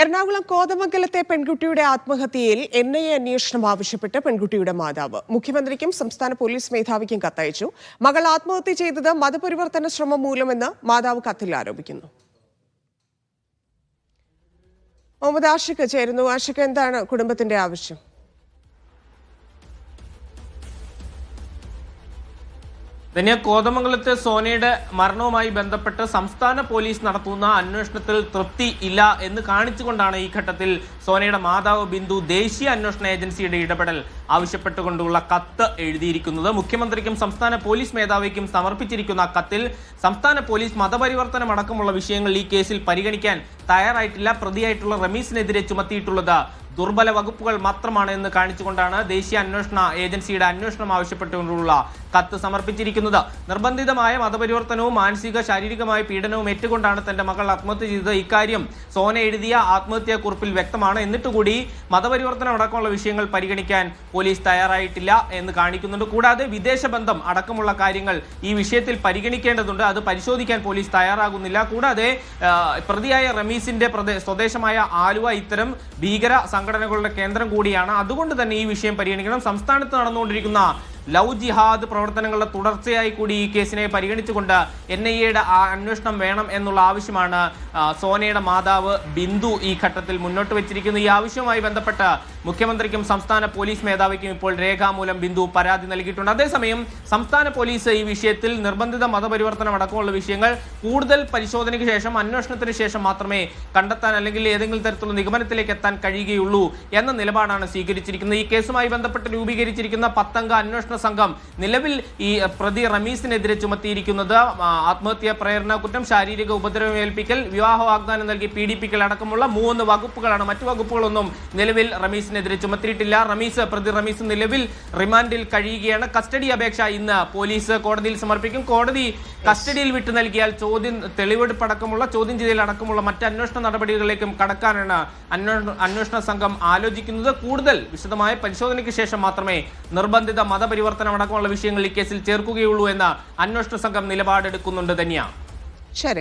എറണാകുളം കോതമംഗലത്തെ പെൺകുട്ടിയുടെ ആത്മഹത്യയിൽ NIA അന്വേഷണം ആവശ്യപ്പെട്ട് പെൺകുട്ടിയുടെ മാതാവ് മുഖ്യമന്ത്രിക്കും സംസ്ഥാന പോലീസ് മേധാവിക്കും കത്തയച്ചു. മകൾ ആത്മഹത്യ ചെയ്തത് മതപരിവർത്തന ശ്രമം മൂലമെന്ന് മാതാവ് കത്തിൽ ആരോപിക്കുന്നു. മുഹമ്മദ് ആഷിഖ് ചേരുന്നു. ആഷിഖ്, എന്താണ് കുടുംബത്തിന്റെ ആവശ്യം? കോതമംഗലത്തെ സോനയുടെ മരണവുമായി ബന്ധപ്പെട്ട് സംസ്ഥാന പോലീസ് നടത്തുന്ന അന്വേഷണത്തിൽ തൃപ്തി ഇല്ല എന്ന് കാണിച്ചുകൊണ്ടാണ് ഈ ഘട്ടത്തിൽ സോനയുടെ മാതാവ് ബിന്ദു ദേശീയ അന്വേഷണ ഏജൻസിയുടെ ഇടപെടൽ ആവശ്യപ്പെട്ടുകൊണ്ടുള്ള കത്ത് എഴുതിയിരിക്കുന്നത്. മുഖ്യമന്ത്രിക്കും സംസ്ഥാന പോലീസ് മേധാവിക്കും സമർപ്പിച്ചിരിക്കുന്ന കത്തിൽ സംസ്ഥാന പോലീസ് മതപരിവർത്തനം അടക്കമുള്ള വിഷയങ്ങൾ ഈ കേസിൽ പരിഗണിക്കാൻ തയ്യാറായിട്ടില്ല. പ്രതിയായിട്ടുള്ള റമീസിനെതിരെ ചുമത്തിയിട്ടുള്ളത് ദുർബല വകുപ്പുകൾ മാത്രമാണ് എന്ന് കാണിച്ചുകൊണ്ടാണ് ദേശീയ അന്വേഷണ ഏജൻസിയുടെ അന്വേഷണം ആവശ്യപ്പെട്ടുകൊണ്ടുള്ള കത്ത് സമർപ്പിച്ചിരിക്കുന്നത്. നിർബന്ധിതമായ മതപരിവർത്തനവും മാനസിക ശാരീരികമായ പീഡനവും ഏറ്റുകൊണ്ടാണ് തന്റെ മകൾ ആത്മഹത്യ ചെയ്തത്. ഇക്കാര്യം സോന എഴുതിയ ആത്മഹത്യാ കുറിപ്പിൽ വ്യക്തമാണ്. എന്നിട്ടുകൂടി മതപരിവർത്തനം അടക്കമുള്ള വിഷയങ്ങൾ പരിഗണിക്കാൻ പോലീസ് തയ്യാറായിട്ടില്ല എന്ന് കാണിക്കുന്നുണ്ട്. കൂടാതെ വിദേശ ബന്ധം അടക്കമുള്ള കാര്യങ്ങൾ ഈ വിഷയത്തിൽ പരിഗണിക്കേണ്ടതുണ്ട്. അത് പരിശോധിക്കാൻ പോലീസ് തയ്യാറാകുന്നില്ല. കൂടാതെ പ്രതിയായ റമീസിന്റെ സ്വദേശമായ ആലുവ ഇത്തരം ഭീകര സംഘടനകളുടെ കേന്ദ്രം കൂടിയാണ്. അതുകൊണ്ട് തന്നെ ഈ വിഷയം പരിഗണിക്കണം. സംസ്ഥാനത്ത് നടന്നുകൊണ്ടിരിക്കുന്ന ലവ് ജിഹാദ് പ്രവർത്തനങ്ങളുടെ തുടർച്ചയായി കൂടി ഈ കേസിനെ പരിഗണിച്ചുകൊണ്ട് NIAയുടെ അന്വേഷണം വേണം എന്നുള്ള ആവശ്യമാണ് സോനയുടെ മാതാവ് ബിന്ദു ഈ ഘട്ടത്തിൽ മുന്നോട്ട് വെച്ചിരിക്കുന്നത്. ഈ ആവശ്യവുമായി ബന്ധപ്പെട്ട് മുഖ്യമന്ത്രിക്കും സംസ്ഥാന പോലീസ് മേധാവിക്കും ഇപ്പോൾ രേഖാമൂലം ബിന്ദു പരാതി നൽകിയിട്ടുണ്ട്. അതേസമയം സംസ്ഥാന പോലീസ് ഈ വിഷയത്തിൽ നിർബന്ധിത മതപരിവർത്തനം അടക്കമുള്ള വിഷയങ്ങൾ കൂടുതൽ പരിശോധനയ്ക്ക് ശേഷം അന്വേഷണത്തിന് ശേഷം മാത്രമേ കണ്ടെത്താൻ അല്ലെങ്കിൽ ഏതെങ്കിലും തരത്തിലുള്ള നിഗമനത്തിലേക്ക് എത്താൻ കഴിയുകയുള്ളൂ എന്ന നിലപാടാണ് സ്വീകരിച്ചിരിക്കുന്നത്. ഈ കേസുമായി ബന്ധപ്പെട്ട് രൂപീകരിച്ചിരിക്കുന്ന 10 അംഗ അന്വേഷണ സംഘം നിലവിൽ ഈ പ്രതി റമീസിനെതിരെ ചുമത്തിയിരിക്കുന്നത് ആത്മഹത്യാ പ്രേരണ കുറ്റം, ശാരീരിക ഉപദ്രവം ഏൽപ്പിക്കൽ, വിവാഹ വാഗ്ദാനം നൽകി പീഡിപ്പിക്കൽ അടക്കമുള്ള 3 വകുപ്പുകളാണ്. മറ്റു വകുപ്പുകളൊന്നും നിലവിൽ റമീസിനെതിരെ ചുമത്തിയിട്ടില്ല. പ്രതി റമീസ് നിലവിൽ റിമാൻഡിൽ കഴിയുകയാണ്. കസ്റ്റഡി അപേക്ഷ ഇന്ന് പോലീസ് കോടതിയിൽ സമർപ്പിക്കും. കോടതി കസ്റ്റഡിയിൽ വിട്ടു നൽകിയാൽ തെളിവെടുപ്പടക്കമുള്ള ചോദ്യം ചെയ്യലടക്കമുള്ള മറ്റ് അന്വേഷണ നടപടികളിലേക്കും കടക്കാനാണ് അന്വേഷണ സംഘം ആലോചിക്കുന്നത്. കൂടുതൽ വിശദമായ പരിശോധനയ്ക്ക് ശേഷം മാത്രമേ നിർബന്ധിത മതപരിവർത്തനം അടക്കമുള്ള വിഷയങ്ങൾ ഈ കേസിൽ ചേർക്കുകയുള്ളൂ എന്ന അന്വേഷണ സംഘം നിലപാടെടുക്കുന്നുണ്ട് തന്നെയാണ്. ശരി.